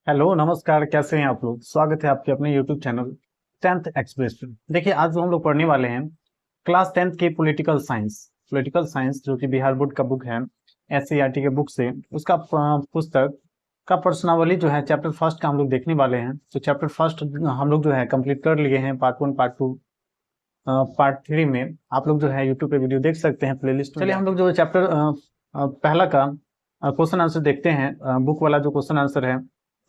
Hello नमस्कार, कैसे हैं आप लोग। स्वागत है आपके अपने यूट्यूब चैनल टेंथ एक्सप्रेस पे। देखिए आज जो हम लोग पढ़ने वाले हैं क्लास 10th की पॉलिटिकल साइंस जो कि बिहार बोर्ड का बुक है एससीईआरटी के बुक से उसका पुस्तक का प्रश्नावली जो है चैप्टर फर्स्ट का हम लोग देखने वाले हैं। तो चैप्टर फर्स्ट हम लोग जो है कंप्लीट कर लिए हैं। पार्ट 1 पार्ट 2 पार्ट 3 में आप लोग जो है यूट्यूब पे वीडियो देख सकते हैं प्लेलिस्ट में। चलिए हम लोग जो चैप्टर पहला का क्वेश्चन आंसर देखते हैं, बुक वाला जो क्वेश्चन आंसर है।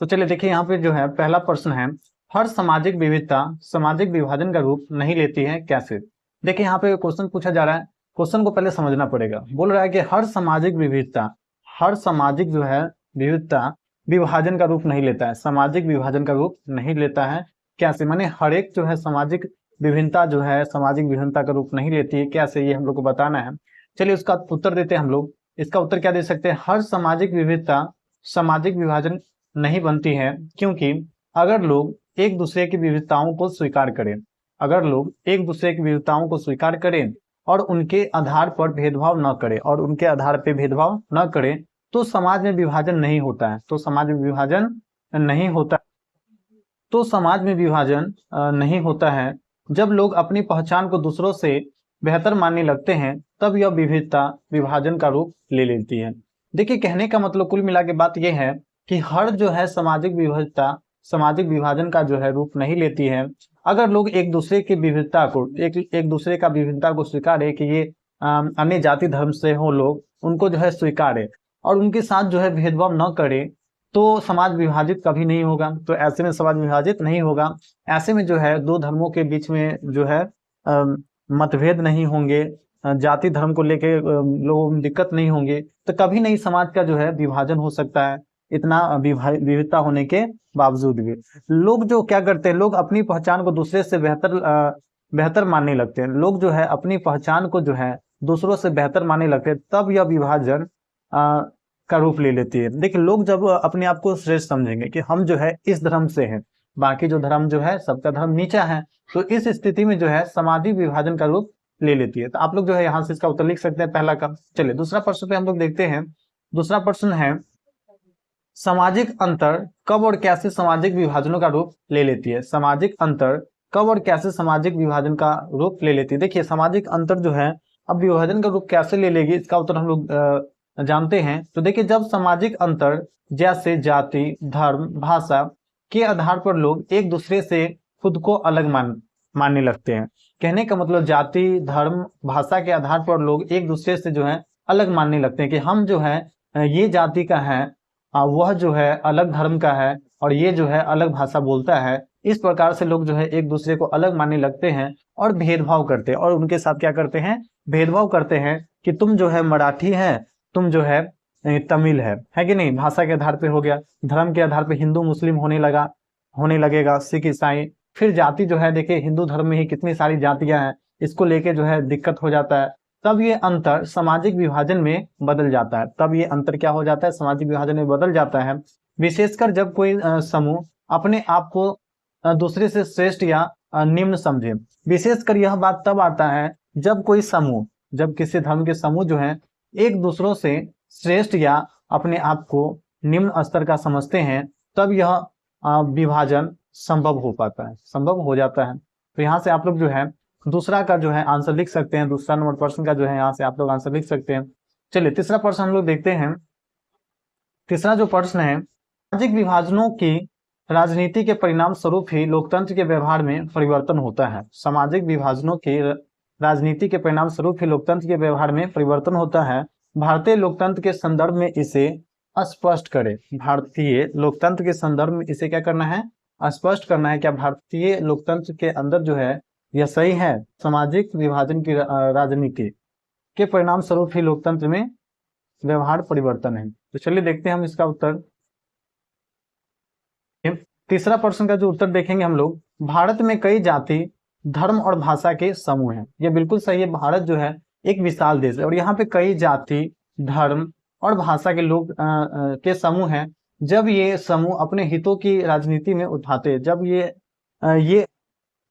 तो चलिए देखिए यहाँ पे जो है पहला प्रश्न है, हर सामाजिक विविधता सामाजिक विभाजन का रूप नहीं लेती है कैसे। देखिए यहाँ पे क्वेश्चन पूछा जा रहा है, क्वेश्चन को पहले समझना पड़ेगा। बोल रहा है कि हर सामाजिक विविधता, हर सामाजिक जो है विविधता विभाजन का रूप नहीं लेता है, सामाजिक विभाजन का रूप नहीं लेता है कैसे। माने हर एक जो है सामाजिक विभिन्नता जो है सामाजिक विभिन्नता का रूप नहीं लेती है कैसे, ये हम लोग को बताना है। चलिए उसका उत्तर देते हैं हम लोग। इसका उत्तर क्या दे सकते हैं, हर सामाजिक विविधता सामाजिक विभाजन नहीं बनती है क्योंकि अगर लोग एक दूसरे की विविधताओं को स्वीकार करें, अगर लोग एक दूसरे की विविधताओं को स्वीकार करें और उनके आधार पर भेदभाव न करें और उनके आधार पर भेदभाव न करें तो समाज में विभाजन नहीं होता है। तो समाज में विभाजन नहीं होता, तो समाज में विभाजन नहीं होता है। जब लोग अपनी पहचान को दूसरों से बेहतर मानने लगते हैं तब यह विविधता विभाजन का रूप ले लेती है। देखिए कहने का मतलब कुल मिला के बात यह है कि हर जो है सामाजिक विविधता सामाजिक विभाजन का जो है रूप नहीं लेती है। अगर लोग एक दूसरे की विविधता को एक दूसरे का विविधता को स्वीकारे कि ये अन्य जाति धर्म से हो, लोग उनको जो है स्वीकारे और उनके साथ जो है भेदभाव न करे तो समाज विभाजित कभी नहीं होगा। तो ऐसे में समाज विभाजित नहीं होगा, ऐसे में जो है दो धर्मों के बीच में जो है मतभेद नहीं होंगे, जाति धर्म को लेके लोगों में दिक्कत नहीं होंगे, तो कभी नहीं समाज का जो है विभाजन हो सकता है इतना विविधता होने के बावजूद भी। लोग जो क्या करते हैं, लोग अपनी पहचान को दूसरे से बेहतर मानने लगते हैं। लोग जो है अपनी पहचान को जो है दूसरों से बेहतर मानने लगते हैं तब यह विभाजन का रूप ले लेती है। देखिए लोग जब अपने आप को श्रेष्ठ समझेंगे कि हम जो है इस धर्म से हैं, बाकी जो धर्म जो है सबका धर्म नीचा है, तो इस स्थिति में जो है सामाजिक विभाजन का रूप ले लेती है। तो आप लोग जो है यहाँ से इसका उत्तर लिख सकते हैं पहला का। चलिए दूसरा प्रश्न पे हम लोग देखते हैं। दूसरा प्रश्न है, सामाजिक अंतर कब और कैसे सामाजिक विभाजनों का रूप ले लेती है। सामाजिक अंतर कब और कैसे सामाजिक विभाजन का रूप ले लेती है। देखिए सामाजिक अंतर जो है अब विभाजन का रूप कैसे ले लेगी, इसका उत्तर हम लोग जानते हैं। तो देखिए जब सामाजिक अंतर जैसे जाति धर्म भाषा के आधार पर लोग एक दूसरे से खुद को अलग मानने लगते हैं। कहने का मतलब जाति धर्म भाषा के आधार पर लोग एक दूसरे से जो है अलग मानने लगते हैं कि हम जो है ये जाति का है, वह जो है अलग धर्म का है और ये जो है अलग भाषा बोलता है। इस प्रकार से लोग जो है एक दूसरे को अलग मानने लगते हैं और भेदभाव करते हैं और उनके साथ क्या करते हैं, भेदभाव करते हैं कि तुम जो है मराठी है, तुम जो है तमिल है कि नहीं। भाषा के आधार पे हो गया, धर्म के आधार पे हिंदू मुस्लिम होने लगेगा, सिख ईसाई। फिर जाति जो है देखिए हिंदू धर्म में ही कितनी सारी जातियां हैं, इसको लेके जो है दिक्कत हो जाता है। तब ये अंतर सामाजिक विभाजन में बदल जाता है, तब ये अंतर क्या हो जाता है, सामाजिक विभाजन में बदल जाता है। विशेषकर जब कोई समूह अपने आप को दूसरे से श्रेष्ठ या निम्न समझे। विशेषकर यह बात तब आता है जब कोई समूह, जब किसी धर्म के समूह जो है एक दूसरों से श्रेष्ठ या अपने आप को निम्न स्तर का समझते हैं, तब यह विभाजन संभव हो पाता है, संभव हो जाता है। तो यहाँ से आप लोग जो है दूसरा का जो है आंसर लिख सकते हैं। दूसरा नंबर प्रश्न का जो है यहाँ से आप लोग आंसर लिख सकते हैं। चलिए तीसरा प्रश्न हम लोग देखते हैं। तीसरा जो प्रश्न है, सामाजिक विभाजनों की राजनीति के परिणाम स्वरूप ही लोकतंत्र के व्यवहार में परिवर्तन होता है। सामाजिक विभाजनों की राजनीति के परिणाम स्वरूप ही लोकतंत्र के व्यवहार में परिवर्तन होता है। भारतीय लोकतंत्र के संदर्भ में इसे स्पष्ट करें। भारतीय लोकतंत्र के संदर्भ में इसे क्या करना है, स्पष्ट करना है। क्या भारतीय लोकतंत्र के अंदर जो है यह सही है, सामाजिक विभाजन की राजनीति के परिणाम स्वरूप ही लोकतंत्र में व्यवहार परिवर्तन है। तो चलिए देखते हैं हम इसका उत्तर। तीसरा प्रश्न का जो उत्तर देखेंगे हम लोग, भारत में कई जाति धर्म और भाषा के समूह हैं। ये बिल्कुल सही है, भारत जो है एक विशाल देश है और यहाँ पे कई जाति धर्म और भाषा के लोग के समूह हैं। जब ये समूह अपने हितों की राजनीति में उठाते हैं, जब ये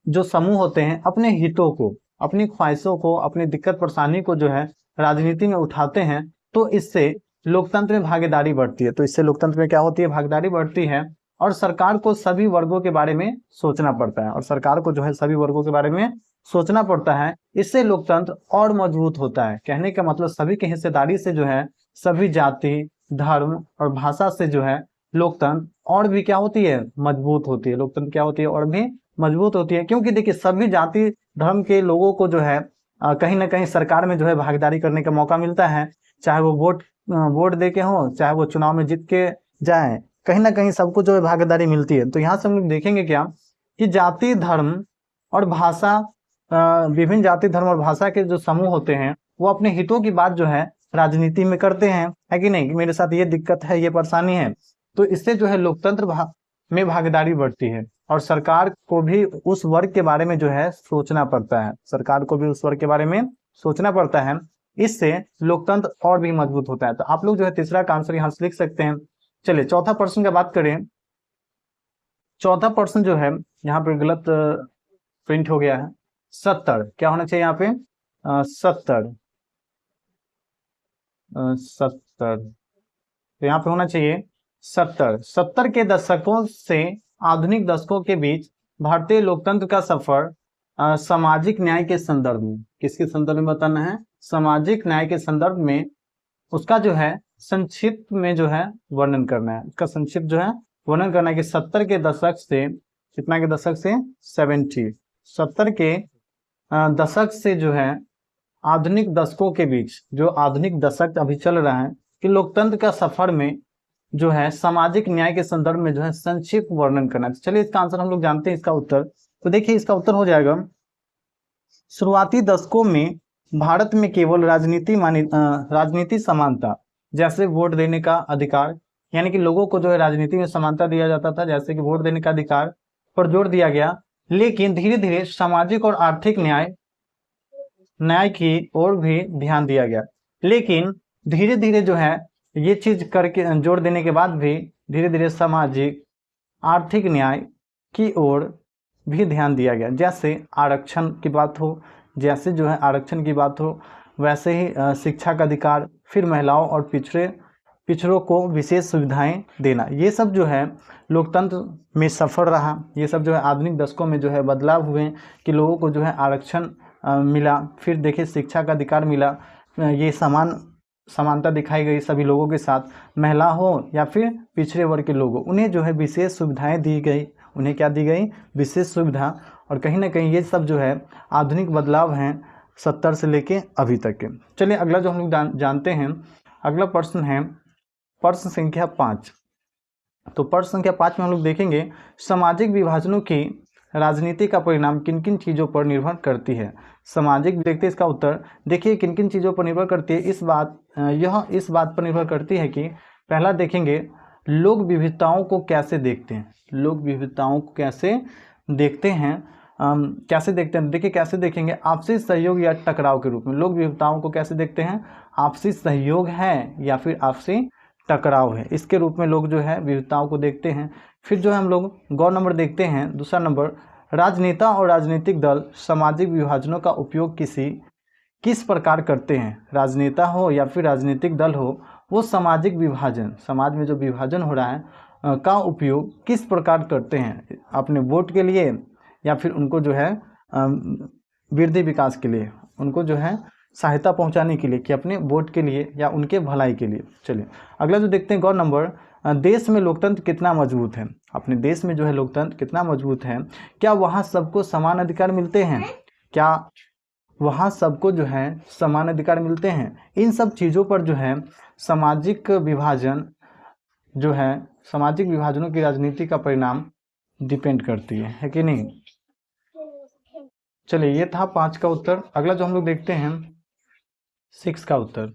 जो समूह होते हैं अपने हितों को, अपनी ख्वाहिशों को, अपनी दिक्कत परेशानी को जो है राजनीति में उठाते हैं, तो इससे लोकतंत्र में भागीदारी बढ़ती है। तो इससे लोकतंत्र में क्या होती है, भागीदारी बढ़ती है और सरकार को सभी वर्गों के बारे में सोचना पड़ता है, और सरकार को जो है सभी वर्गों के बारे में सोचना पड़ता है। इससे लोकतंत्र और मजबूत होता है। कहने का मतलब सभी की हिस्सेदारी से जो है, सभी जाति, धर्म और भाषा से जो है लोकतंत्र और भी क्या होती है, मजबूत होती है। लोकतंत्र क्या होती है, और भी मजबूत होती है। क्योंकि देखिए सभी जाति धर्म के लोगों को जो है कहीं ना कहीं सरकार में जो है भागीदारी करने का मौका मिलता है। चाहे वो वोट दे के हो, चाहे वो चुनाव में जीत के जाए, कहीं ना कहीं सबको जो है भागीदारी मिलती है। तो यहाँ से हम लोग देखेंगे क्या कि जाति धर्म और भाषा, विभिन्न जाति धर्म और भाषा के जो समूह होते हैं वो अपने हितों की बात जो है राजनीति में करते हैं, है कि नहीं, कि मेरे साथ ये दिक्कत है, ये परेशानी है। तो इससे जो है लोकतंत्र में भागीदारी बढ़ती है, और सरकार को भी उस वर्ग के बारे में जो है सोचना पड़ता है। सरकार को भी उस वर्ग के बारे में सोचना पड़ता है। इससे लोकतंत्र और भी मजबूत होता है। तो आप लोग जो है तीसरा का आंसर यहाँ से लिख सकते हैं। चलिए चौथा प्रश्न का बात करें। चौथा प्रश्न जो है यहाँ पे गलत प्रिंट हो गया है। 70 क्या होना चाहिए यहाँ पे, 70 तो यहाँ पे होना चाहिए 70 के दशकों से आधुनिक दशकों के बीच भारतीय लोकतंत्र का सफर सामाजिक न्याय के संदर्भ में, किसके संदर्भ में बताना है, सामाजिक न्याय के संदर्भ में उसका जो है संक्षिप्त में जो है वर्णन करना है। उसका संक्षिप्त जो है वर्णन करना है कि 70 के दशक से, कितना के दशक से, 70 के दशक से जो है आधुनिक दशकों के बीच, जो आधुनिक दशक अभी चल रहा है, कि लोकतंत्र का सफर में जो है सामाजिक न्याय के संदर्भ में जो है संक्षिप्त वर्णन करना है। चलिए इसका आंसर हम लोग जानते हैं, इसका उत्तर। तो देखिए इसका उत्तर हो जाएगा, शुरुआती दशकों में भारत में केवल राजनीति समानता, जैसे वोट देने का अधिकार, यानी कि लोगों को जो है राजनीति में समानता दिया जाता था, जैसे कि वोट देने का अधिकार पर जोर दिया गया। लेकिन धीरे धीरे सामाजिक और आर्थिक न्याय की ओर भी ध्यान दिया गया। लेकिन धीरे धीरे जो है ये चीज करके जोर देने के बाद भी धीरे धीरे सामाजिक आर्थिक न्याय की ओर भी ध्यान दिया गया। जैसे आरक्षण की बात हो, जैसे जो है आरक्षण की बात हो, वैसे ही शिक्षा का अधिकार, फिर महिलाओं और पिछड़ों को विशेष सुविधाएं देना, ये सब जो है लोकतंत्र में सफल रहा। ये सब जो है आधुनिक दशकों में जो है बदलाव हुए कि लोगों को जो है आरक्षण मिला, फिर देखिए शिक्षा का अधिकार मिला, ये समानता दिखाई गई सभी लोगों के साथ, महिला हो या फिर पिछड़े वर्ग के लोग, उन्हें जो है विशेष सुविधाएं दी गई। उन्हें क्या दी गई, विशेष सुविधा। और कहीं ना कहीं ये सब जो है आधुनिक बदलाव हैं 70 से लेके अभी तक के। चलिए अगला जो हम लोग जानते हैं, अगला प्रश्न है प्रश्न संख्या 5। तो प्रश्न संख्या 5 में हम लोग देखेंगे सामाजिक विभाजनों की राजनीति का परिणाम किन किन चीज़ों पर निर्भर करती है। सामाजिक, देखते इसका उत्तर। देखिए किन किन चीज़ों पर निर्भर करती है, इस बात पर निर्भर करती है कि पहला देखेंगे लोग विविधताओं को कैसे देखते हैं। लोग विविधताओं को कैसे देखते हैं, कैसे देखते हैं, देखिए कैसे देखेंगे, आपसी सहयोग या टकराव के रूप में। लोग विविधताओं को कैसे देखते हैं, आपसी सहयोग है या फिर आपसी टकराव है, इसके रूप में लोग जो है विविधताओं को देखते हैं। फिर जो है हम लोग गौर नंबर देखते हैं, दूसरा नंबर, राजनेता और राजनीतिक दल सामाजिक विभाजनों का उपयोग किस प्रकार करते हैं। राजनेता हो या फिर राजनीतिक दल हो, वो सामाजिक विभाजन, समाज में जो विभाजन हो रहा है का उपयोग किस प्रकार करते हैं, अपने वोट के लिए या फिर उनको जो है वृद्धि विकास के लिए, उनको जो है सहायता पहुंचाने के लिए, कि अपने वोट के लिए या उनके भलाई के लिए। चलिए अगला जो देखते हैं गौर नंबर, देश में लोकतंत्र कितना मजबूत है। अपने देश में जो है लोकतंत्र कितना मजबूत है, क्या वहाँ सबको समान अधिकार मिलते हैं, क्या वहाँ सबको जो है समान अधिकार मिलते हैं। इन सब चीज़ों पर जो है सामाजिक विभाजन जो है, सामाजिक विभाजनों की राजनीति का परिणाम डिपेंड करती है कि नहीं। चलिए ये था 5 का उत्तर। अगला जो हम लोग देखते हैं 6 का उत्तर।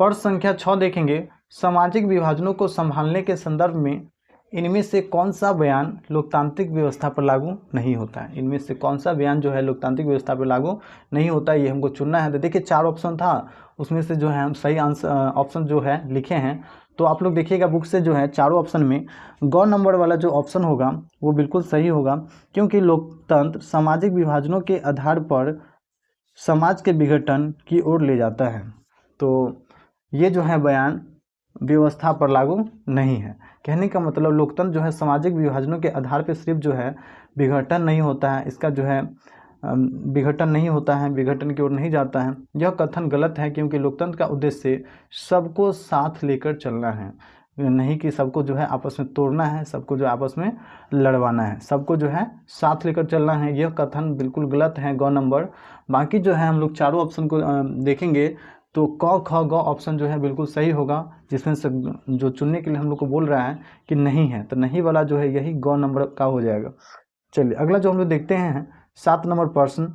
प्रश्न संख्या 6 देखेंगे, सामाजिक विभाजनों को संभालने के संदर्भ में इनमें से कौन सा बयान लोकतांत्रिक व्यवस्था पर लागू नहीं होता है। इनमें से कौन सा बयान जो है लोकतांत्रिक व्यवस्था पर लागू नहीं होता है, ये हमको चुनना है। तो देखिए 4 ऑप्शन था, उसमें से जो है हम सही आंसर ऑप्शन जो है लिखे हैं। तो आप लोग देखिएगा बुक से जो है चारों ऑप्शन में गौर नंबर वाला जो ऑप्शन होगा वो बिल्कुल सही होगा, क्योंकि लोकतंत्र सामाजिक विभाजनों के आधार पर समाज के विघटन की ओर ले जाता है। तो ये जो है बयान व्यवस्था पर लागू नहीं है। कहने का मतलब लोकतंत्र जो है सामाजिक विभाजनों के आधार पर सिर्फ जो है विघटन नहीं होता है, इसका जो है विघटन नहीं होता है, विघटन की ओर नहीं जाता है। यह कथन गलत है, क्योंकि लोकतंत्र का उद्देश्य सबको साथ लेकर चलना है, नहीं कि सबको जो है आपस में तोड़ना है, सबको जो आपस में लड़वाना है, सबको जो है साथ लेकर चलना है। यह कथन बिल्कुल गलत है, ग नंबर। बाकी जो है हम लोग चारों ऑप्शन को देखेंगे तो क ख ग ऑप्शन जो है बिल्कुल सही होगा, जिसमें से जो चुनने के लिए हम लोग को बोल रहा है कि नहीं है, तो नहीं वाला जो है यही ग नंबर का हो जाएगा। चलिए अगला जो हम लोग देखते हैं 7 नंबर प्रश्न।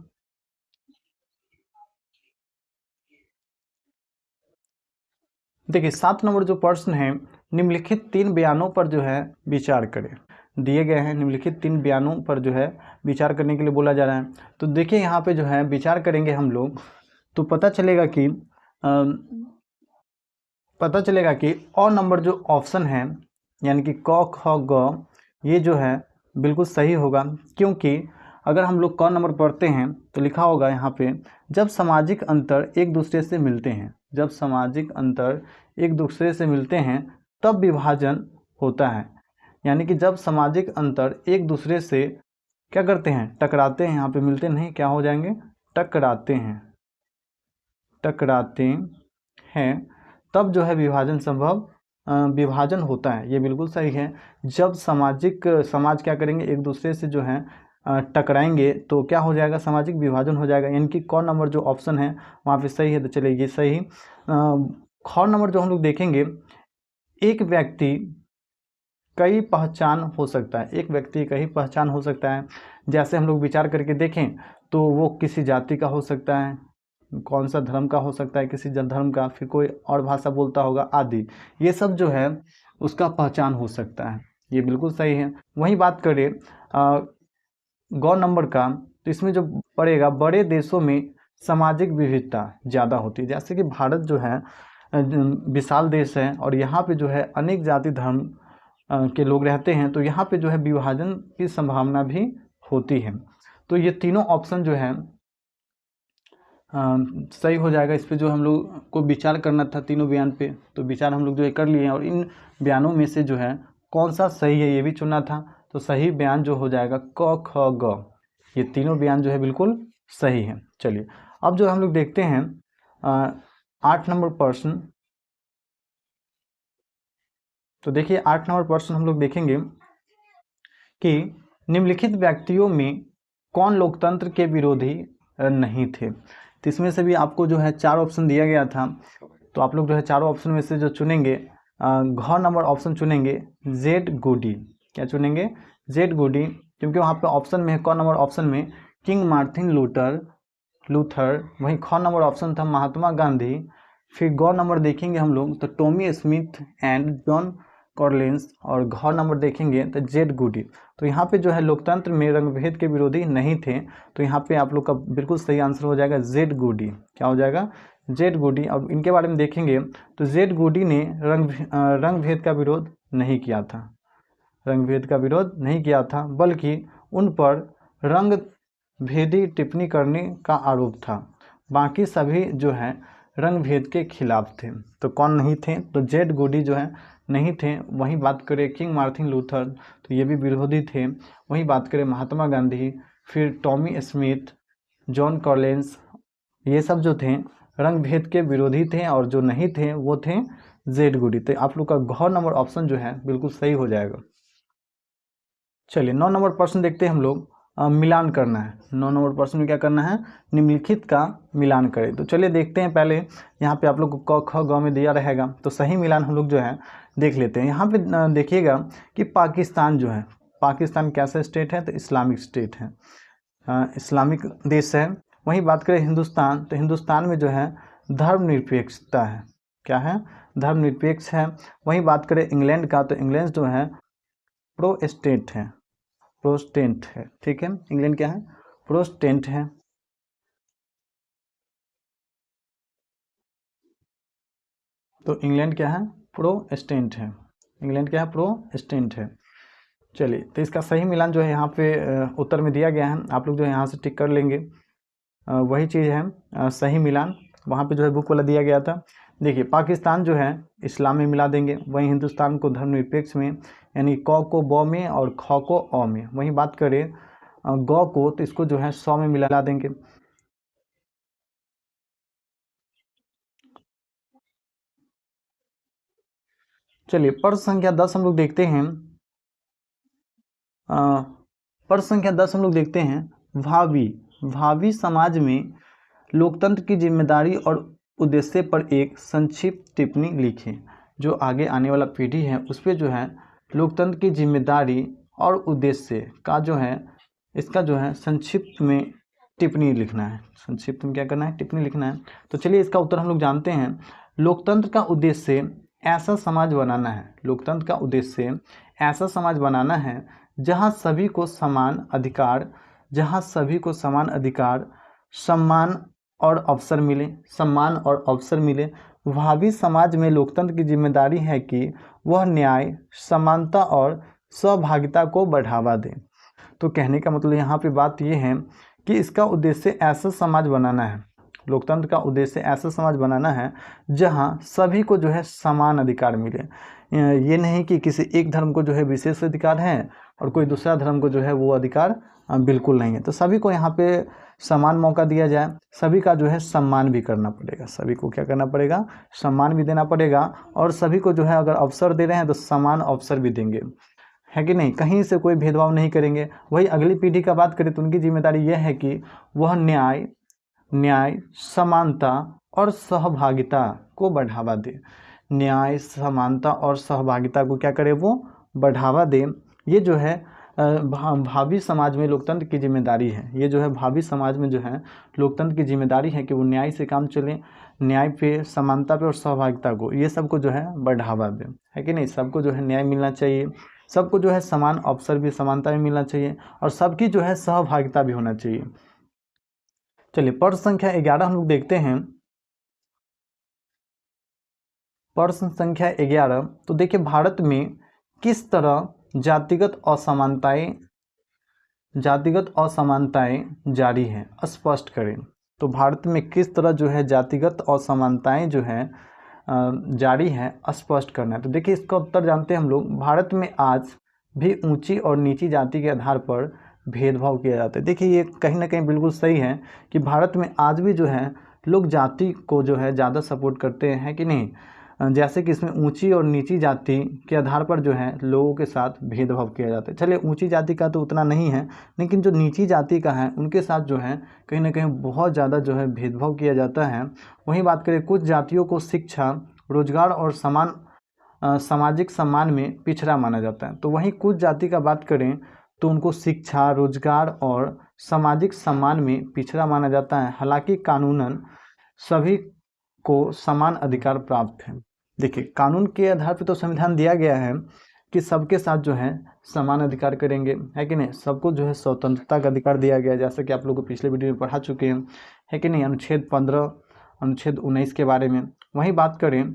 देखिए 7 नंबर जो प्रश्न है, निम्नलिखित 3 बयानों पर जो है विचार करें। दिए गए हैं निम्नलिखित 3 बयानों पर जो है विचार करने के लिए बोला जा रहा है। तो देखिए यहाँ पे जो है विचार करेंगे हम लोग, तो पता चलेगा कि अ नंबर जो ऑप्शन है यानी कि क ख ग, ये जो है बिल्कुल सही होगा। क्योंकि अगर हम लोग क नंबर पढ़ते हैं तो लिखा होगा यहाँ पे, जब सामाजिक अंतर एक दूसरे से मिलते हैं, जब सामाजिक अंतर एक दूसरे से मिलते हैं तब विभाजन होता है। यानी कि जब सामाजिक अंतर एक दूसरे से क्या करते हैं, टकराते हैं, यहाँ पे मिलते नहीं, क्या हो जाएंगे, टकराते हैं, टकराते हैं, तब जो है विभाजन संभव, विभाजन होता है। ये बिल्कुल सही है। जब समाज क्या करेंगे, एक दूसरे से जो है टकराएंगे तो क्या हो जाएगा, सामाजिक विभाजन हो जाएगा। यानी कि क नंबर जो ऑप्शन है वहाँ पे सही है। तो चलिए ये सही। ख नंबर जो हम लोग देखेंगे, एक व्यक्ति कई पहचान हो सकता है, एक व्यक्ति कई पहचान हो सकता है। जैसे हम लोग विचार करके देखें तो वो किसी जाति का हो सकता है, कौन सा धर्म का हो सकता है, किसी धर्म का, फिर कोई और भाषा बोलता होगा आदि, ये सब जो है उसका पहचान हो सकता है। ये बिल्कुल सही है। वहीं बात करें ग नंबर का, तो इसमें जो पड़ेगा, बड़े देशों में सामाजिक विविधता ज़्यादा होती है। जैसे कि भारत जो है विशाल देश है और यहाँ पे जो है अनेक जाति धर्म के लोग रहते हैं, तो यहाँ पे जो है विभाजन की संभावना भी होती है। तो ये तीनों ऑप्शन जो है सही हो जाएगा। इस पे जो हम लोग को विचार करना था तीनों बयान पे, तो विचार हम लोग जो है कर लिए हैं, और इन बयानों में से जो है कौन सा सही है ये भी चुनना था। तो सही बयान जो हो जाएगा क ख ग, ये तीनों बयान जो है बिल्कुल सही है। चलिए अब जो हम लोग देखते हैं 8 नंबर प्रश्न। तो देखिए 8 नंबर प्रश्न हम लोग देखेंगे कि निम्नलिखित व्यक्तियों में कौन लोकतंत्र के विरोधी नहीं थे। तो इसमें से भी आपको जो है 4 ऑप्शन दिया गया था, तो आप लोग जो है चारों ऑप्शन में से जो चुनेंगे, घ नंबर ऑप्शन चुनेंगे, जेड गुडी। क्या चुनेंगे, जेड गुडी, क्योंकि वहाँ पे ऑप्शन में है क नंबर ऑप्शन में किंग मार्टिन लूथर, वहीं ख नंबर ऑप्शन था महात्मा गांधी। फिर ग नंबर देखेंगे हम लोग तो Tommy Smith and John Collins, और घ नंबर देखेंगे तो जेड गुडी। तो यहाँ पे जो है लोकतंत्र में रंगभेद के विरोधी नहीं थे, तो यहाँ पे आप लोग का बिल्कुल सही आंसर हो जाएगा जेड गुडी। क्या हो जाएगा, जेड गुडी। अब इनके बारे में देखेंगे तो जेड गुडी ने रंगभेद का विरोध नहीं किया था, रंगभेद का विरोध नहीं किया था, बल्कि उन पर रंग भेदी टिप्पणी करने का आरोप था। बाकी सभी जो है रंग भेद के खिलाफ थे। तो कौन नहीं थे, तो जेड गुडी जो है नहीं थे। वहीं बात करें किंग मार्टिन लूथर, तो ये भी विरोधी थे। वहीं बात करें महात्मा गांधी, फिर टॉमी स्मिथ, जॉन कॉलिंस, ये सब जो थे रंग भेद के विरोधी थे, और जो नहीं थे वो थे जेड गुडी। तो आप लोग का घ नंबर ऑप्शन जो है बिल्कुल सही हो जाएगा। चलिए 9 नंबर प्रश्न देखते हैं हम लोग। मिलान करना है। 9 नंबर प्रश्न में क्या करना है, निम्नलिखित का मिलान करें। तो चलिए देखते हैं। पहले यहाँ पे आप लोग को क ख ग में दिया रहेगा, तो सही मिलान हम लोग जो है देख लेते हैं। यहाँ पे देखिएगा कि पाकिस्तान जो है, पाकिस्तान कैसा स्टेट है, तो इस्लामिक स्टेट है, इस्लामिक देश है। वहीं बात करें हिंदुस्तान, तो हिंदुस्तान में जो है धर्मनिरपेक्षता है, क्या है, धर्मनिरपेक्ष है। वहीं बात करें इंग्लैंड का, तो इंग्लैंड जो है प्रोटेस्टेंट है, प्रोटेस्टेंट है, ठीक है। इंग्लैंड क्या है, प्रोटेस्टेंट है। तो इंग्लैंड क्या है, प्रोटेस्टेंट है, इंग्लैंड क्या है, प्रोटेस्टेंट है। चलिए तो इसका सही मिलान जो है यहाँ पे उत्तर में दिया गया है, आप लोग जो है यहाँ से टिक कर लेंगे। वही चीज़ है सही मिलान, वहाँ पे जो है बुक वाला दिया गया था। देखिए पाकिस्तान जो है इस्लाम में मिला देंगे, वहीं हिंदुस्तान को धर्मनिरपेक्ष में, यानी क को ब में और ख को अ में। वहीं बात करें ग को, तो इसको जो है 100 में मिला देंगे। चलिए प्रश्न संख्या 10 हम लोग देखते हैं। प्रश्न संख्या 10 हम लोग देखते हैं, भावी समाज में लोकतंत्र की जिम्मेदारी और उद्देश्य पर एक संक्षिप्त टिप्पणी लिखें। जो आगे आने वाला पीढ़ी है उस पर जो है लोकतंत्र की जिम्मेदारी और उद्देश्य का जो है, इसका जो है संक्षिप्त में टिप्पणी लिखना है। संक्षिप्त में क्या करना है? टिप्पणी लिखना है। तो चलिए इसका उत्तर हम लोग जानते हैं। लोकतंत्र का उद्देश्य ऐसा समाज बनाना है, लोकतंत्र का उद्देश्य ऐसा समाज बनाना है जहां सभी को समान अधिकार, सम्मान और अवसर मिले। भावी समाज में लोकतंत्र की जिम्मेदारी है कि वह न्याय, समानता और सहभागिता को बढ़ावा दे। तो कहने का मतलब यहाँ पे बात ये है कि इसका उद्देश्य ऐसा समाज बनाना है, लोकतंत्र का उद्देश्य ऐसा समाज बनाना है जहाँ सभी को जो है समान अधिकार मिले। ये नहीं कि किसी एक धर्म को जो है विशेष अधिकार है और कोई दूसरा धर्म को जो है वो अधिकार बिल्कुल नहीं है। तो सभी को यहाँ पे समान मौका दिया जाए, सभी का जो है सम्मान भी करना पड़ेगा, सभी को क्या करना पड़ेगा? सम्मान भी देना पड़ेगा। और सभी को जो है अगर अवसर दे रहे हैं तो समान अवसर भी देंगे, है कि नहीं? कहीं से कोई भेदभाव नहीं करेंगे। वही अगली पीढ़ी का बात करें तो उनकी जिम्मेदारी यह है कि वह न्याय, समानता और सहभागिता को बढ़ावा दे। न्याय, समानता और सहभागिता को क्या करे? वो बढ़ावा दे। ये जो है भावी समाज में लोकतंत्र की जिम्मेदारी है। ये जो है भावी समाज में जो है लोकतंत्र की जिम्मेदारी है कि वो न्याय से काम चले, न्याय पे, समानता पे और सहभागिता को, ये सबको जो है बढ़ावा दे, है कि नहीं? सबको जो है न्याय मिलना चाहिए, सबको जो है समान अवसर भी, समानता भी मिलना चाहिए और सबकी जो है सहभागिता भी होना चाहिए। चलिए प्रश्न संख्या 11 हम लोग देखते हैं। प्रश्न संख्या 11, तो देखिए भारत में किस तरह जातिगत असमानताएं जारी हैं, स्पष्ट करें। तो भारत में किस तरह जो है जातिगत असमानताएं जो है जारी है, स्पष्ट करना है। तो देखिए इसका उत्तर जानते हैं हम लोग। भारत में आज भी ऊंची और नीची जाति के आधार पर भेदभाव किया जाता है। देखिए ये कहीं ना कहीं बिल्कुल सही है कि भारत में आज भी जो है लोग जाति को जो है ज़्यादा सपोर्ट करते हैं कि नहीं। जैसे कि इसमें ऊंची और नीची जाति के आधार पर जो है लोगों के साथ भेदभाव किया जाता है। चलिए ऊंची जाति का तो उतना नहीं है, लेकिन जो नीची जाति का है उनके साथ जो है कहीं ना कहीं बहुत ज़्यादा जो है भेदभाव किया जाता है। वहीं बात करें कुछ जातियों को शिक्षा, रोजगार और सामाजिक सम्मान में पिछड़ा माना जाता है। तो वहीं कुछ जाति का बात करें तो उनको शिक्षा, रोजगार और सामाजिक सम्मान में पिछड़ा माना जाता है। हालांकि कानूनन सभी को समान अधिकार प्राप्त है। देखिए कानून के आधार पर तो संविधान दिया गया है कि सबके साथ जो है समान अधिकार करेंगे, है कि नहीं? सबको जो है स्वतंत्रता का अधिकार दिया गया है, जैसे कि आप लोगों को पिछले वीडियो में पढ़ा चुके हैं, है कि नहीं? अनुच्छेद 15, अनुच्छेद 19 के बारे में। वहीं बात करें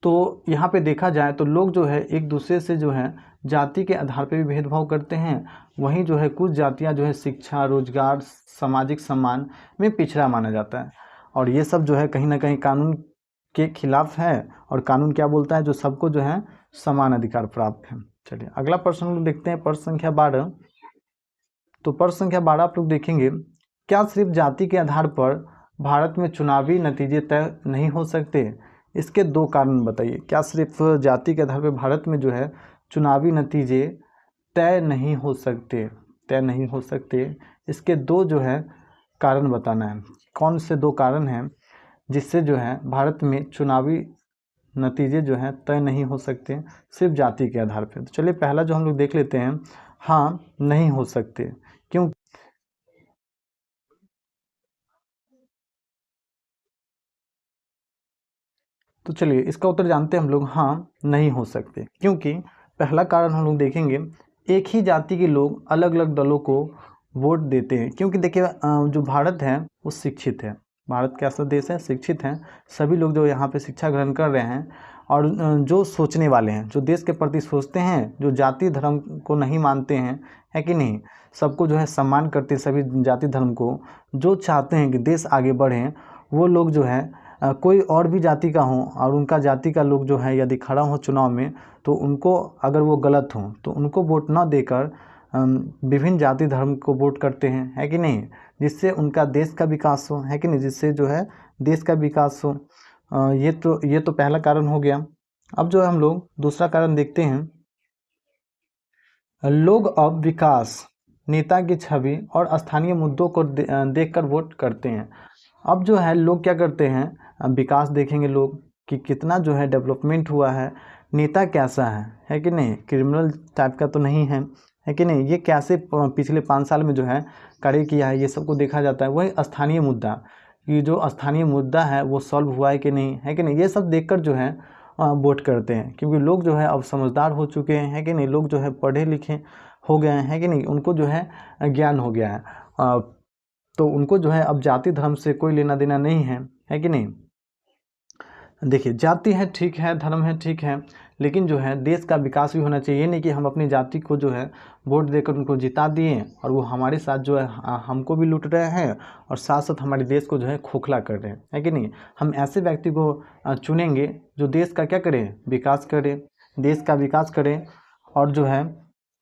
तो यहाँ पे देखा जाए तो लोग जो है एक दूसरे से जो है जाति के आधार पर भी भेदभाव करते हैं। वहीं जो है कुछ जातियाँ जो है शिक्षा, रोजगार, सामाजिक सम्मान में पिछड़ा माना जाता है। और ये सब जो है कहीं ना कहीं कानून के खिलाफ है। और कानून क्या बोलता है? जो सबको जो है समान अधिकार प्राप्त है। चलिए अगला प्रश्न लोग देखते हैं, प्रश्न संख्या 12। तो प्रश्न संख्या 12 आप लोग देखेंगे, क्या सिर्फ जाति के आधार पर भारत में चुनावी नतीजे तय नहीं हो सकते? इसके 2 कारण बताइए। क्या सिर्फ जाति के आधार पर भारत में जो है चुनावी नतीजे तय नहीं हो सकते? इसके 2 जो है कारण बताना है। कौन से 2 कारण हैं जिससे जो है भारत में चुनावी नतीजे जो हैं तय नहीं हो सकते सिर्फ जाति के आधार पर? तो चलिए पहला जो हम लोग देख लेते हैं, हाँ नहीं हो सकते। क्यों? तो चलिए इसका उत्तर जानते हैं हम लोग। हाँ नहीं हो सकते, क्योंकि पहला कारण हम लोग देखेंगे, एक ही जाति के लोग अलग अलग दलों को वोट देते हैं। क्योंकि देखिए जो भारत है वो शिक्षित है, भारत कैसा देश है? शिक्षित है। सभी लोग जो यहाँ पे शिक्षा ग्रहण कर रहे हैं और जो सोचने वाले हैं, जो देश के प्रति सोचते हैं, जो जाति धर्म को नहीं मानते हैं, है कि नहीं? सबको जो है सम्मान करते हैं, सभी जाति धर्म को, जो चाहते हैं कि देश आगे बढ़े, वो लोग जो है कोई और भी जाति का हो और उनका जाति का लोग जो है यदि खड़ा हो चुनाव में, तो उनको अगर वो गलत हो तो उनको वोट ना देकर विभिन्न जाति धर्म को वोट करते हैं, है कि नहीं, जिससे उनका देश का विकास हो, है कि नहीं, जिससे जो है देश का विकास हो। ये तो पहला कारण हो गया। अब जो है हम लोग दूसरा कारण देखते हैं। लोग अब विकास, नेता की छवि और स्थानीय मुद्दों को देखकर वोट करते हैं। अब जो है लोग क्या करते हैं, विकास देखेंगे लोग कि कितना जो है डेवलपमेंट हुआ है, नेता कैसा है कि नहीं, क्रिमिनल टाइप का तो नहीं है कि नहीं, ये कैसे पिछले 5 साल में जो है कार्य किया है, ये सबको देखा जाता है। वही स्थानीय मुद्दा, ये जो स्थानीय मुद्दा है वो सॉल्व हुआ है कि नहीं, है कि नहीं, ये सब देखकर जो है वोट करते हैं। क्योंकि लोग जो है अब समझदार हो चुके हैं, है कि नहीं, लोग जो है पढ़े लिखे हो गए हैं कि नहीं, उनको जो है ज्ञान हो गया है, तो उनको जो है अब जाति धर्म से कोई लेना देना नहीं है कि नहीं। देखिए जाति है ठीक है, धर्म है ठीक है, लेकिन जो है देश का विकास भी होना चाहिए। ये नहीं कि हम अपनी जाति को जो है वोट देकर उनको जिता दिए और वो हमारे साथ जो है हमको भी लूट रहे हैं और साथ साथ हमारे देश को जो है खोखला कर रहे हैं, है कि नहीं। हम ऐसे व्यक्ति को चुनेंगे जो देश का क्या करें, विकास करें, देश का विकास करें और जो है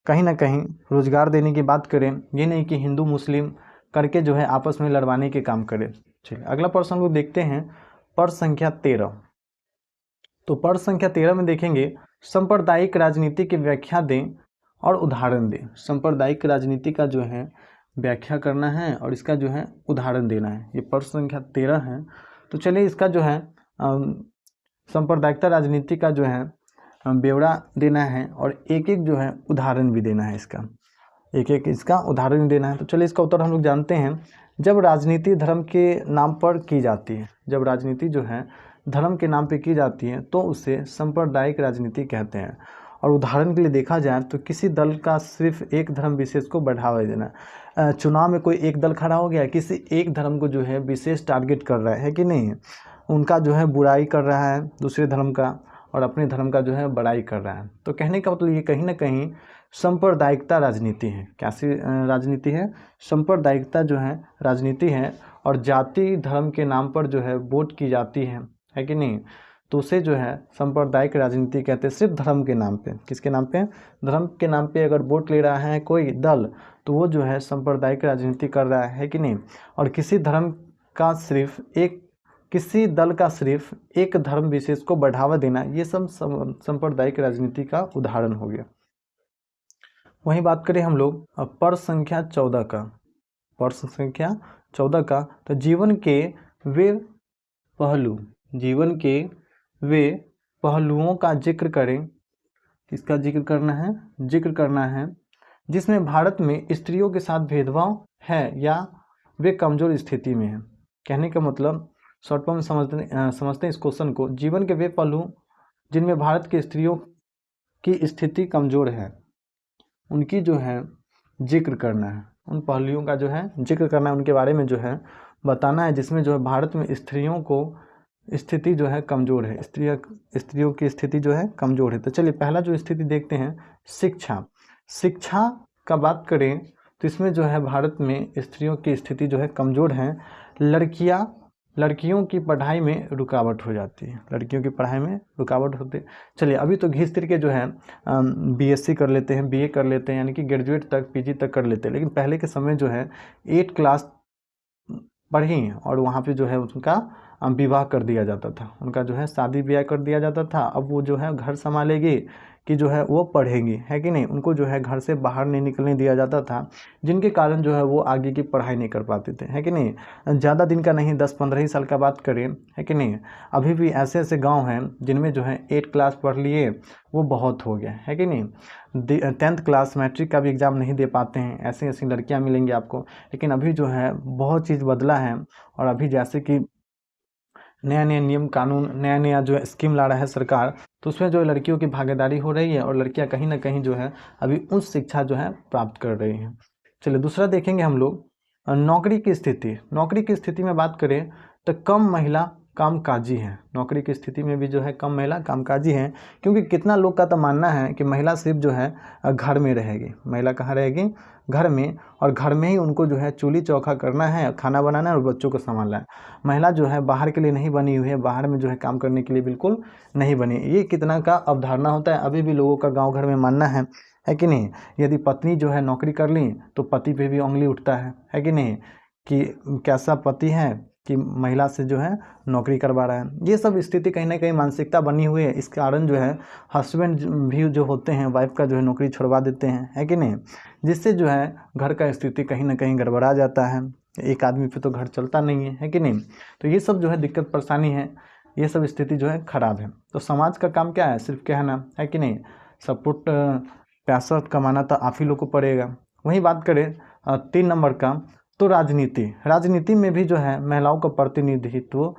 कहीं ना कहीं रोजगार देने की बात करें। ये नहीं कि हिंदू मुस्लिम करके जो है आपस में लड़वाने के काम करें। ठीक है, अगला प्रश्न लोग देखते हैं, प्रश्न संख्या 13। तो प्रश्न संख्या 13 में देखेंगे, सांप्रदायिक राजनीति की व्याख्या दें और उदाहरण दें। सांप्रदायिक राजनीति का जो है व्याख्या करना है और इसका जो है उदाहरण देना है। ये प्रश्न संख्या 13 है। तो चलिए इसका जो है सांप्रदायिकता राजनीति का जो है ब्यौरा देना है और एक एक जो है उदाहरण भी देना है, इसका एक एक इसका उदाहरण भी देना है। तो चलिए इसका उत्तर हम लोग जानते हैं। जब राजनीति धर्म के नाम पर की जाती है, जब राजनीति जो है धर्म के नाम पे की जाती है तो उसे सांप्रदायिक राजनीति कहते हैं। और उदाहरण के लिए देखा जाए तो किसी दल का सिर्फ एक धर्म विशेष को बढ़ावा देना। चुनाव में कोई एक दल खड़ा हो गया, किसी एक धर्म को जो है विशेष टारगेट कर रहा है कि नहीं, उनका जो है बुराई कर रहा है दूसरे धर्म का और अपने धर्म का जो है बड़ाई कर रहा है। तो कहने का मतलब ये कहीं ना कहीं सांप्रदायिकता राजनीति है। कैसी राजनीति है, सांप्रदायिकता जो है राजनीति है और जाति धर्म के नाम पर जो है वोट की जाती है कि नहीं, तो उसे जो है सांप्रदायिक राजनीति कहते हैं। सिर्फ धर्म के नाम पे, किसके नाम पे, धर्म के नाम पे अगर वोट ले रहा है कोई दल तो वो जो है सांप्रदायिक राजनीति कर रहा है कि नहीं। और किसी धर्म का सिर्फ एक, किसी दल का सिर्फ एक धर्म विशेष को बढ़ावा देना, ये सब सांप्रदायिक राजनीति का उदाहरण हो गया। वहीं बात करें हम लोग प्रश्न संख्या 14 का, प्रश्न संख्या 14 का, तो जीवन के वे पहलू, जीवन के वे पहलुओं का जिक्र करें। किसका जिक्र करना है, जिक्र करना है जिसमें भारत में स्त्रियों के साथ भेदभाव है या वे कमजोर स्थिति में है। कहने का मतलब शॉर्ट फॉर्म समझते हैं इस क्वेश्चन को। जीवन के वे पहलू जिनमें भारत के स्त्रियों की स्थिति कमजोर है, उनकी जो है जिक्र करना है, उन पहलुओं का जो है जिक्र करना है, उनके बारे में जो है बताना है जिसमें जो है भारत में स्त्रियों को स्थिति जो है कमज़ोर है, स्त्रियों की स्थिति जो है कमज़ोर है। तो चलिए पहला जो स्थिति देखते हैं, शिक्षा। शिक्षा का बात करें तो इसमें जो है भारत में स्त्रियों की स्थिति जो है कमज़ोर है। लड़कियों की पढ़ाई में रुकावट हो जाती है, लड़कियों की पढ़ाई में रुकावट होती है। चलिए अभी तो घिस तिर के जो है बीएससी कर लेते हैं, बीए कर लेते हैं, यानी कि ग्रेजुएट तक पीजी तक कर लेते हैं। लेकिन पहले के समय जो है 8 क्लास पढ़ी और वहाँ पे जो है उनका विवाह कर दिया जाता था, उनका जो है शादी ब्याह कर दिया जाता था। अब वो जो है घर संभालेगी कि जो है वो पढ़ेंगी, है कि नहीं, उनको जो है घर से बाहर नहीं निकलने दिया जाता था, जिनके कारण जो है वो आगे की पढ़ाई नहीं कर पाते थे, है कि नहीं। ज़्यादा दिन का नहीं, 10-15 ही साल का बात करें, है कि नहीं। अभी भी ऐसे ऐसे गांव हैं जिनमें जो है 8 क्लास पढ़ लिए वो बहुत हो गया, है कि नहीं। 10th क्लास मैट्रिक का भी एग्ज़ाम नहीं दे पाते हैं, ऐसी ऐसी लड़कियाँ मिलेंगी आपको। लेकिन अभी जो है बहुत चीज़ बदला है और अभी जैसे कि नया नया नियम कानून, नया नया जो है स्कीम ला रहा है सरकार, तो उसमें जो है लड़कियों की भागीदारी हो रही है और लड़कियां कहीं ना कहीं जो है अभी उच्च शिक्षा जो है प्राप्त कर रही हैं। चलिए दूसरा देखेंगे हम लोग, नौकरी की स्थिति। नौकरी की स्थिति में बात करें तो कम महिला कामकाजी हैं, नौकरी की स्थिति में भी जो है कम महिला कामकाजी हैं, क्योंकि कितना लोग का तो मानना है कि महिला सिर्फ जो है घर में रहेगी। महिला कहाँ रहेगी? घर में, और घर में ही उनको जो है चूल्ही चौका करना है, खाना बनाना है और बच्चों को संभालना है। महिला जो है बाहर के लिए नहीं बनी हुई है, बाहर में जो है काम करने के लिए बिल्कुल नहीं बनी। ये कितना का अवधारणा होता है, अभी भी लोगों का गाँव घर में मानना है कि नहीं? यदि पत्नी जो है नौकरी कर ली तो पति पे भी उंगली उठता है कि नहीं, कि कैसा पति है कि महिला से जो है नौकरी करवा रहा है। ये सब स्थिति कहीं ना कहीं मानसिकता बनी हुई है। इस कारण जो है हस्बैंड भी जो होते हैं वाइफ का जो है नौकरी छुड़वा देते हैं, है कि नहीं, जिससे जो है घर का स्थिति कहीं ना कहीं गड़बड़ा जाता है। एक आदमी पे तो घर चलता नहीं है कि नहीं? तो ये सब जो है दिक्कत परेशानी है, ये सब स्थिति जो है खराब है। तो समाज का काम क्या है? सिर्फ कहना, है कि नहीं? सपोर्ट पैसा कमाना तो आप ही लोग को पड़ेगा। वही बात करें 3 नंबर का, तो राजनीति में भी जो है महिलाओं का प्रतिनिधित्व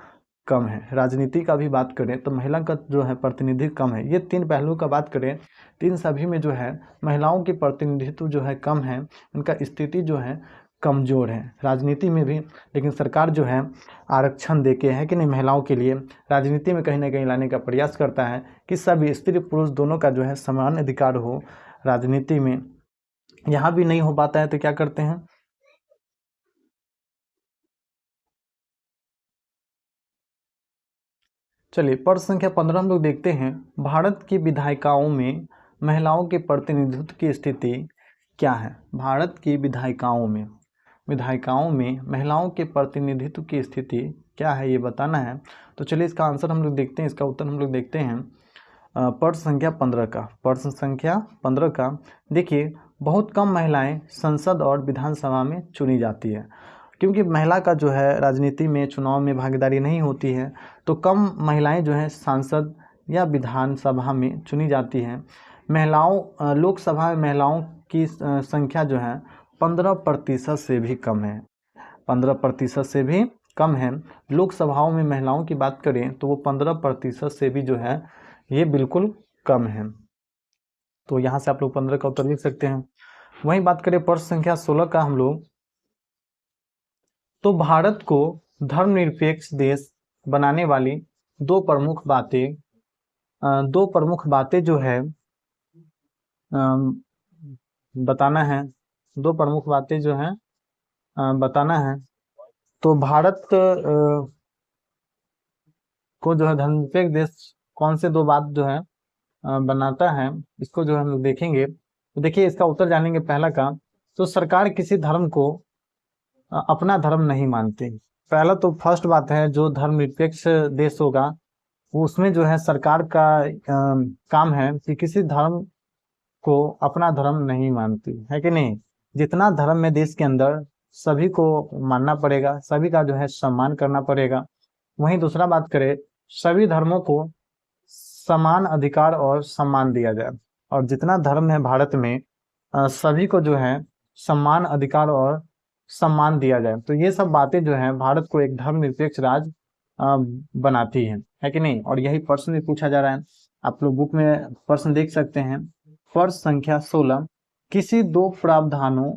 कम है। राजनीति का भी बात करें तो महिला का जो है प्रतिनिधित्व कम है। ये 3 पहलुओं का बात करें, 3 सभी में जो है महिलाओं की प्रतिनिधित्व जो है कम है, उनका स्थिति जो है कमज़ोर है। राजनीति में भी लेकिन सरकार जो है आरक्षण देके, है कि नहीं, महिलाओं के लिए राजनीति में कहीं ना कहीं लाने का प्रयास करता है कि सभी स्त्री पुरुष दोनों का जो है समान अधिकार हो राजनीति में। यहाँ भी नहीं हो पाता है तो क्या करते हैं? चलिए प्रश्न संख्या 15 हम लोग देखते हैं, भारत की विधायिकाओं में महिलाओं के प्रतिनिधित्व की स्थिति क्या है? भारत की विधायिकाओं में महिलाओं के प्रतिनिधित्व की स्थिति क्या है, ये बताना है। तो चलिए इसका आंसर हम लोग देखते हैं, इसका उत्तर हम लोग देखते हैं प्रश्न संख्या 15 का। प्रश्न संख्या 15 का देखिए, बहुत कम महिलाएं संसद और विधानसभा में चुनी जाती है। क्योंकि महिला का जो है राजनीति में चुनाव में भागीदारी नहीं होती है, तो कम महिलाएं जो हैं सांसद या विधानसभा में चुनी जाती हैं। लोकसभा में महिलाओं की संख्या जो है 15% से भी कम है, 15% से भी कम है। लोकसभाओं में महिलाओं की बात करें तो वो 15% से भी जो है ये बिल्कुल कम है। तो यहाँ से आप लोग 15 का उत्तर लिख सकते हैं। वहीं बात करें प्रश्न संख्या 16 का हम लोग, तो भारत को धर्मनिरपेक्ष देश बनाने वाली दो प्रमुख बातें जो है बताना है। दो प्रमुख बातें जो है बताना है। तो भारत को जो है धर्मनिरपेक्ष देश कौन से 2 बात जो है बनाता है, इसको जो हम लोग देखेंगे। तो देखिए इसका उत्तर जानेंगे पहला का, तो सरकार किसी धर्म को अपना धर्म नहीं मानती। पहला तो फर्स्ट बात है, जो धर्मनिरपेक्ष देश होगा उसमें जो है सरकार का काम है कि किसी धर्म को अपना धर्म नहीं मानती, है कि नहीं। जितना धर्म है देश के अंदर सभी को मानना पड़ेगा, सभी का जो है सम्मान करना पड़ेगा। वहीं दूसरा बात करें, सभी धर्मों को समान अधिकार और सम्मान दिया जाए, और जितना धर्म है भारत में सभी को जो है समान अधिकार और सम्मान दिया जाए। तो ये सब बातें जो है भारत को एक धर्मनिरपेक्ष राज्य बनाती है कि नहीं। और यही प्रश्न भी पूछा जा रहा है, आप लोग बुक में प्रश्न देख सकते हैं। प्रश्न संख्या 16, किसी 2 प्रावधानों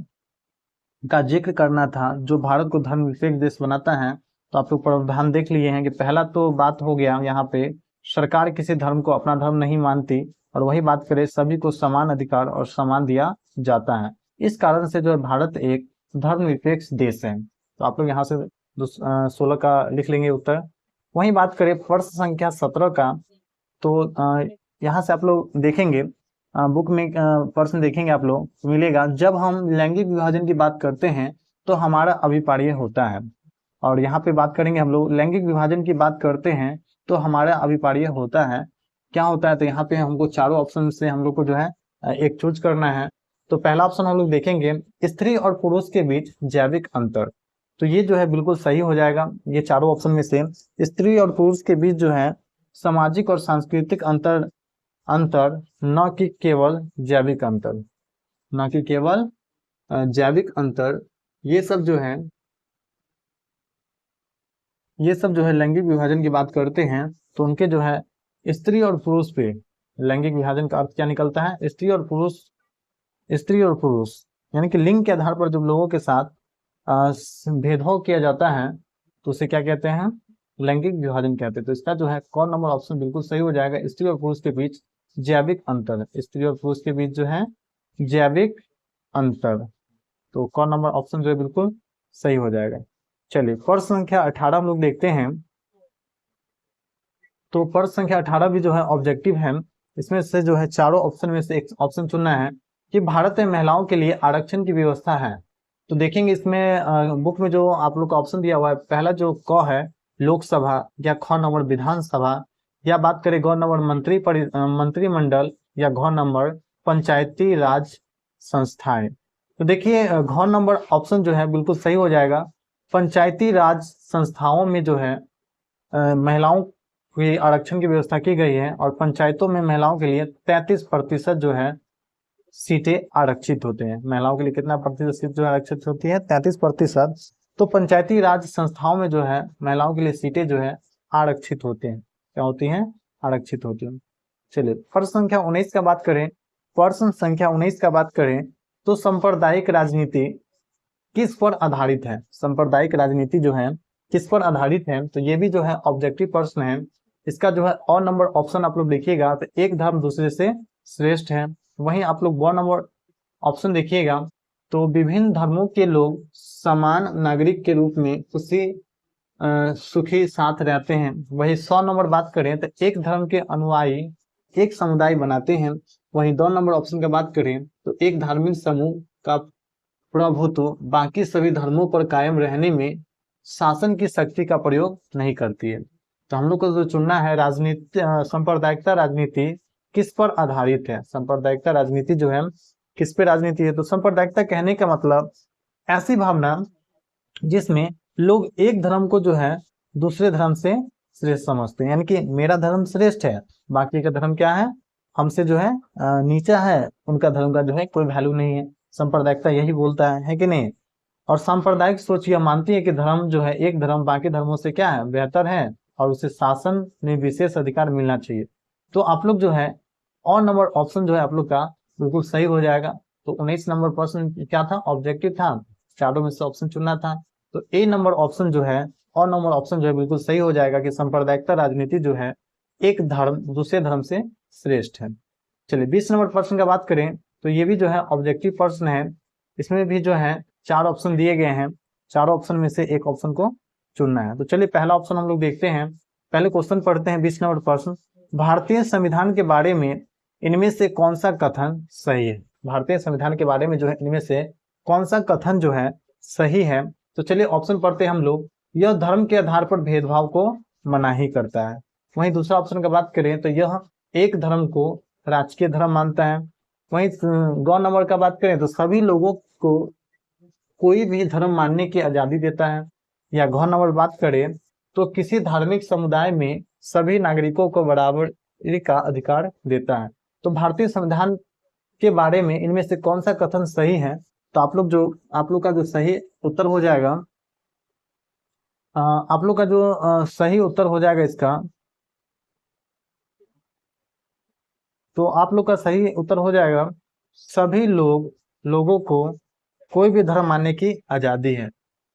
का जिक्र करना था जो भारत को धर्मनिरपेक्ष देश बनाता है। तो आप लोग प्रावधान देख लिए हैं कि पहला तो बात हो गया यहाँ पे, सरकार किसी धर्म को अपना धर्म नहीं मानती, और वही बात करें सभी को समान अधिकार और सम्मान दिया जाता है। इस कारण से जो है भारत एक धर्मनिरपेक्ष देश है। तो आप लोग यहाँ से 16 का लिख लेंगे उत्तर। वहीं बात करें प्रश्न संख्या 17 का, तो यहाँ से आप लोग देखेंगे बुक में प्रश्न देखेंगे आप लोग मिलेगा, जब हम लैंगिक विभाजन की बात करते हैं तो हमारा अभिप्राय होता है। और यहाँ पे बात करेंगे हम लोग लैंगिक विभाजन की बात करते हैं तो हमारा अभिप्राय होता है, क्या होता है। तो यहाँ पे हमको चारों ऑप्शन से हम लोग को जो है एक चूज करना है। तो पहला ऑप्शन हम लोग देखेंगे, स्त्री और पुरुष के बीच जैविक अंतर। तो ये जो है बिल्कुल सही हो जाएगा। ये चारों ऑप्शन में से स्त्री और पुरुष के बीच जो है सामाजिक और सांस्कृतिक अंतर न कि केवल जैविक अंतर, न कि केवल जैविक अंतर, ये सब जो है लैंगिक विभाजन की बात करते हैं तो उनके जो है स्त्री और पुरुष पे लैंगिक विभाजन का अर्थ क्या निकलता है, स्त्री और पुरुष यानी कि लिंग के आधार पर जब लोगों के साथ भेदभाव किया जाता है तो उसे क्या कहते हैं, लैंगिक विभाजन कहते हैं। तो इसका जो है कौन नंबर ऑप्शन बिल्कुल सही हो जाएगा, स्त्री और पुरुष के बीच जैविक अंतर, स्त्री और पुरुष के बीच जो है जैविक अंतर। तो कौन नंबर ऑप्शन जो है बिल्कुल सही हो जाएगा। चलिए प्रश्न संख्या 18 हम लोग देखते हैं। तो प्रश्न संख्या 18 भी जो है ऑब्जेक्टिव है। इसमें से जो है चारों ऑप्शन में से एक ऑप्शन चुनना है कि भारत में महिलाओं के लिए आरक्षण की व्यवस्था है। तो देखेंगे इसमें बुक में जो आप लोग का ऑप्शन दिया हुआ है, पहला जो क है लोकसभा, या ख नंबर विधानसभा, या बात करें ग नंबर मंत्रिमंडल, या घ नंबर पंचायती राज संस्थाएं। तो देखिए घ नंबर ऑप्शन जो है बिल्कुल सही हो जाएगा। पंचायती राज संस्थाओं में जो है महिलाओं की आरक्षण की व्यवस्था की गई है, और पंचायतों में महिलाओं के लिए 33% जो है सीटें आरक्षित होते हैं। महिलाओं के लिए कितना प्रतिशत सीट जो आरक्षित होती है? 33%। तो पंचायती राज संस्थाओं में जो है महिलाओं के लिए सीटें जो है आरक्षित होते हैं। क्या होती हैं? आरक्षित होती हैं। चलिए प्रश्न संख्या 19 का बात करें। प्रश्न संख्या 19 का बात करें तो सांप्रदायिक राजनीति किस पर आधारित है? सांप्रदायिक राजनीति जो है किस पर आधारित है? तो ये भी जो है ऑब्जेक्टिव प्रश्न है। इसका जो है और नंबर ऑप्शन आप लोग देखिएगा तो एक धर्म दूसरे से श्रेष्ठ है। वहीं आप लोग ब नंबर ऑप्शन देखिएगा तो विभिन्न धर्मों के लोग समान नागरिक के रूप में उसी सुखी साथ रहते हैं। वही 100 नंबर बात करें तो एक धर्म के अनुयायी एक समुदाय बनाते हैं। वहीं 2 नंबर ऑप्शन की बात करें तो एक धार्मिक समूह का प्रभुत्व बाकी सभी धर्मों पर कायम रहने में शासन की शक्ति का प्रयोग नहीं करती है। तो हम लोग को जो चुनना है राजनीति, सांप्रदायिकता राजनीति किस पर आधारित है? सांप्रदायिकता राजनीति जो है किस पे राजनीति है? तो सांप्रदायिकता कहने का मतलब ऐसी भावना जिसमें लोग एक धर्म को जो है दूसरे धर्म से श्रेष्ठ समझते हैं, यानी कि मेरा धर्म श्रेष्ठ है, बाकी का धर्म क्या है? हमसे जो है नीचा है, उनका धर्म का जो है कोई वैल्यू नहीं है। सांप्रदायिकता यही बोलता है कि नहीं? और सांप्रदायिक सोच यह मानती है कि धर्म जो है एक धर्म बाकी धर्मों से क्या है? बेहतर है, और उसे शासन में विशेष अधिकार मिलना चाहिए। तो आप लोग जो है और नंबर ऑप्शन जो है आप लोग का बिल्कुल सही हो जाएगा। तो 19 नंबर प्रश्न क्या था? ऑब्जेक्टिव था, चारों में से ऑप्शन चुनना था। तो ए नंबर ऑप्शन जो है और नंबर ऑप्शन जो है बिल्कुल सही हो जाएगा कि सांप्रदायिकता राजनीति जो है एक धर्म दूसरे धर्म से श्रेष्ठ है। चलिए 20 नंबर प्रश्न का बात करें तो ये भी जो है ऑब्जेक्टिव प्रश्न है। इसमें भी जो है 4 ऑप्शन दिए गए हैं, चारों ऑप्शन में से एक ऑप्शन को चुनना है। तो चलिए पहला ऑप्शन हम लोग देखते हैं। पहले क्वेश्चन पढ़ते हैं 20 नंबर प्रश्न। भारतीय संविधान के बारे में इनमें से कौन सा कथन सही है? भारतीय संविधान के बारे में जो है इनमें से कौन सा कथन जो है सही है? तो चलिए ऑप्शन पढ़ते हैं हम लोग। यह धर्म के आधार पर भेदभाव को मनाही करता है। वहीं दूसरा ऑप्शन की बात करें तो यह एक धर्म को राजकीय धर्म मानता है। वहीं ग नंबर का बात करें तो सभी लोगों को कोई भी धर्म मानने की आजादी देता है। या घ नंबर बात करें तो किसी धार्मिक समुदाय में सभी नागरिकों को बराबरी का अधिकार देता है। तो भारतीय संविधान के बारे में इनमें से कौन सा कथन सही है? तो आप लोग का जो सही उत्तर हो जाएगा, आप लोग का जो सही उत्तर हो जाएगा इसका, तो आप लोग का सही उत्तर हो जाएगा सभी लोगों को कोई भी धर्म मानने की आजादी है।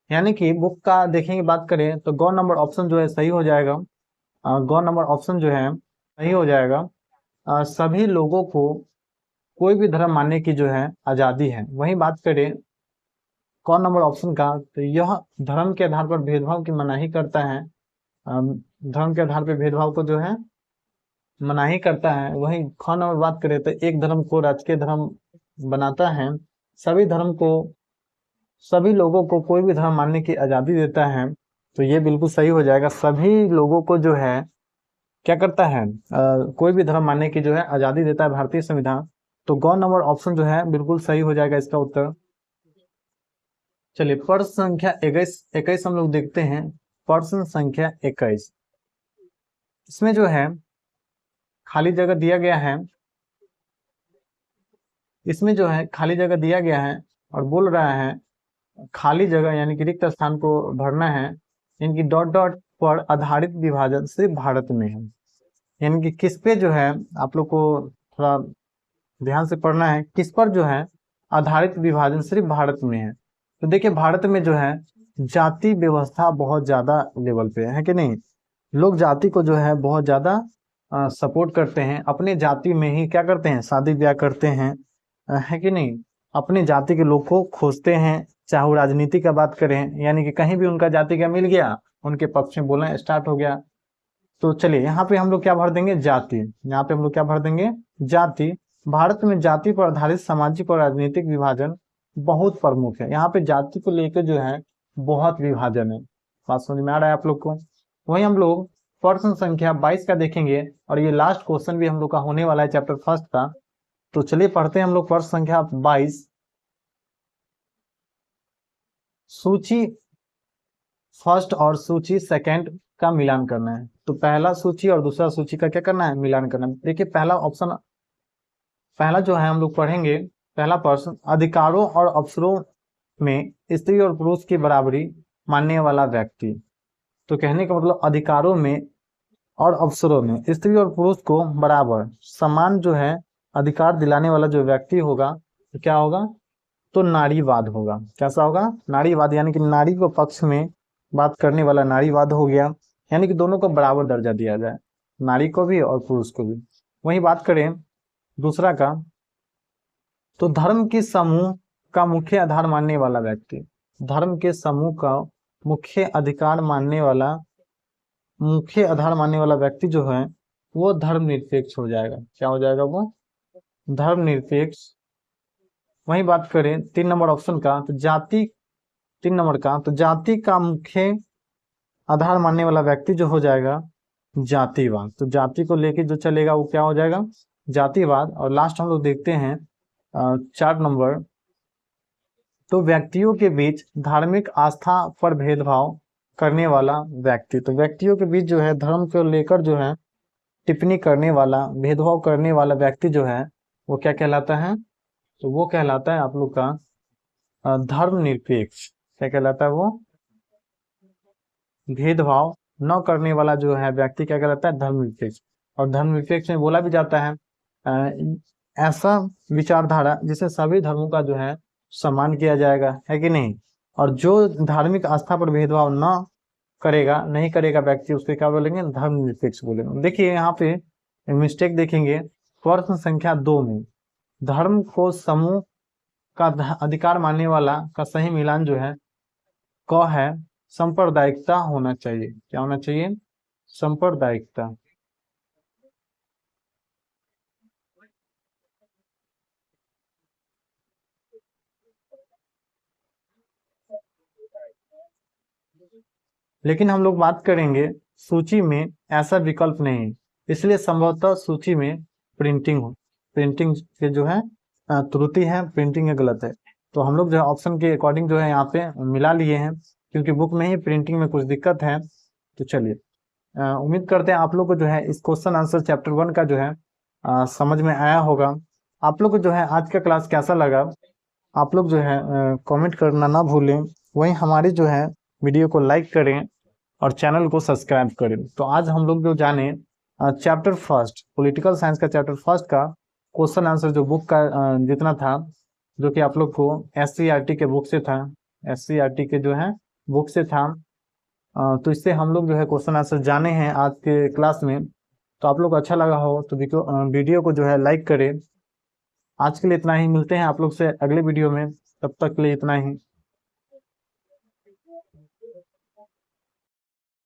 यानी कि बुक का देखेंगे बात करें तो ग नंबर ऑप्शन जो है सही हो जाएगा। ग नंबर ऑप्शन जो है सही हो जाएगा। सभी लोगों को कोई भी धर्म मानने की जो है आजादी है। वहीं बात करें क नंबर ऑप्शन का तो यह धर्म के आधार पर भेदभाव की मनाही करता है। धर्म के आधार पर भेदभाव को जो है मनाही करता है। वहीं ख नंबर बात करें तो एक धर्म को राजकीय धर्म बनाता है। सभी लोगों को कोई भी धर्म मानने की आजादी देता है। तो ये बिल्कुल सही हो जाएगा। सभी लोगों को जो है क्या करता है? कोई भी धर्म मानने की जो है आजादी देता है भारतीय संविधान। तो ग नंबर ऑप्शन जो है बिल्कुल सही हो जाएगा इसका उत्तर। चलिए प्रश्न संख्या 21 हम लोग देखते हैं। प्रश्न संख्या 21, इसमें जो है खाली जगह दिया गया है। इसमें जो है खाली जगह दिया गया है और बोल रहा है खाली जगह यानी कि रिक्त स्थान को भरना है। इनकी डॉट डॉट पर आधारित विभाजन सिर्फ भारत में है। यानी कि किस पे जो है आप लोग को थोड़ा ध्यान से पढ़ना है, किस पर जो है आधारित विभाजन सिर्फ भारत में है। तो देखिए भारत में जो है जाति व्यवस्था बहुत ज्यादा लेवल पे है कि नहीं? लोग जाति को जो है बहुत ज्यादा सपोर्ट करते हैं, अपने जाति में ही क्या करते हैं, शादी ब्याह करते हैं, है कि नहीं, अपने जाति के लोग को खोजते हैं, चाहे वो राजनीति का बात करें, यानी कि कहीं भी उनका जाति का मिल गया, उनके पक्ष में बोलना स्टार्ट हो गया। तो चलिए यहाँ पे हम लोग क्या भर देंगे, जाति। यहाँ पे हम लोग क्या भर देंगे, जाति। भारत में जाति पर आधारित सामाजिक और राजनीतिक विभाजन बहुत प्रमुख है। यहाँ पे जाति को लेकर जो है बहुत विभाजन है। बात समझ में आ रहा है आप लोग को। वही हम लोग प्रश्न संख्या 22 का देखेंगे, और ये लास्ट क्वेश्चन भी हम लोग का होने वाला है चैप्टर फर्स्ट का। तो चलिए पढ़ते हैं हम लोग प्रश्न संख्या 22। सूची फर्स्ट और सूची सेकंड का मिलान करना है। तो पहला सूची और दूसरा सूची का क्या करना है, मिलान करना है। देखिए पहला ऑप्शन, पहला जो है हम लोग पढ़ेंगे, पहला प्रश्न, अधिकारों और अवसरों में स्त्री और पुरुष की बराबरी मानने वाला व्यक्ति। तो कहने का मतलब अधिकारों में और अवसरों में स्त्री और पुरुष को बराबर समान जो है अधिकार दिलाने वाला जो व्यक्ति होगा, तो क्या होगा, तो नारीवाद होगा। कैसा होगा, नारीवाद, यानी कि नारी को पक्ष में बात करने वाला नारीवाद हो गया, यानी कि दोनों को बराबर दर्जा दिया जाए, नारी को भी और पुरुष को भी। वही बात करें दूसरा का, तो धर्म के समूह का मुख्य आधार मानने वाला व्यक्ति, धर्म के समूह का मुख्य अधिकार मानने वाला, मुख्य आधार मानने वाला व्यक्ति जो है वो धर्मनिरपेक्ष हो जाएगा। क्या हो जाएगा, वो धर्मनिरपेक्ष। वही बात करें 3 नंबर ऑप्शन का, तो जाति, 3 नंबर का, तो जाति का मुख्य आधार मानने वाला व्यक्ति जो हो जाएगा जातिवाद। तो जाति को लेके जो चलेगा वो क्या हो जाएगा, जातिवाद। और लास्ट हम लोग देखते हैं 4 नंबर, तो व्यक्तियों के बीच धार्मिक आस्था पर भेदभाव करने वाला व्यक्ति। तो व्यक्तियों के बीच जो है धर्म को लेकर जो है टिप्पणी करने वाला, भेदभाव करने वाला व्यक्ति जो है वो क्या कहलाता है, तो वो कहलाता है आप लोग का धर्मनिरपेक्ष। क्या कहलाता है, वो भेदभाव न करने वाला जो है व्यक्ति क्या कहलाता है, धर्मनिरपेक्ष। और धर्मनिरपेक्ष में बोला भी जाता है ऐसा विचारधारा जिसे सभी धर्मों का जो है सम्मान किया जाएगा, है कि नहीं। और जो धार्मिक आस्था पर भेदभाव न करेगा, नहीं करेगा व्यक्ति, उसको क्या बोलेंगे, धर्मनिरपेक्ष बोलेंगे। देखिए यहाँ पे मिस्टेक देखेंगे, प्रश्न संख्या 2 में धर्म को समूह का अधिकार मानने वाला का सही मिलान जो है क है सांप्रदायिकता होना चाहिए। क्या होना चाहिए, सांप्रदायिकता। लेकिन हम लोग बात करेंगे सूची में ऐसा विकल्प नहीं, इसलिए संभवतः सूची में प्रिंटिंग के जो है त्रुटि है, प्रिंटिंग है, गलत है। तो हम लोग जो है ऑप्शन के अकॉर्डिंग जो है यहाँ पे मिला लिए हैं, क्योंकि बुक में ही प्रिंटिंग में कुछ दिक्कत है। तो चलिए उम्मीद करते हैं आप लोग को जो है इस क्वेश्चन आंसर चैप्टर 1 का जो है समझ में आया होगा। आप लोग को जो है आज का क्लास कैसा लगा, आप लोग जो है कमेंट करना ना भूलें। वहीं हमारी जो है वीडियो को लाइक करें और चैनल को सब्सक्राइब करें। तो आज हम लोग जो जाने चैप्टर फर्स्ट, पॉलिटिकल साइंस का चैप्टर फर्स्ट का क्वेश्चन आंसर जो बुक का जितना था, जो कि आप लोग को SCERT के बुक से था, SCERT के जो है बुक से था। तो इससे हम लोग जो है क्वेश्चन आंसर जाने हैं आज के क्लास में। तो आप लोग को अच्छा लगा हो तो वीडियो को जो है लाइक करें। आज के लिए इतना ही, मिलते हैं आप लोग से अगले वीडियो में, तब तक के लिए इतना ही।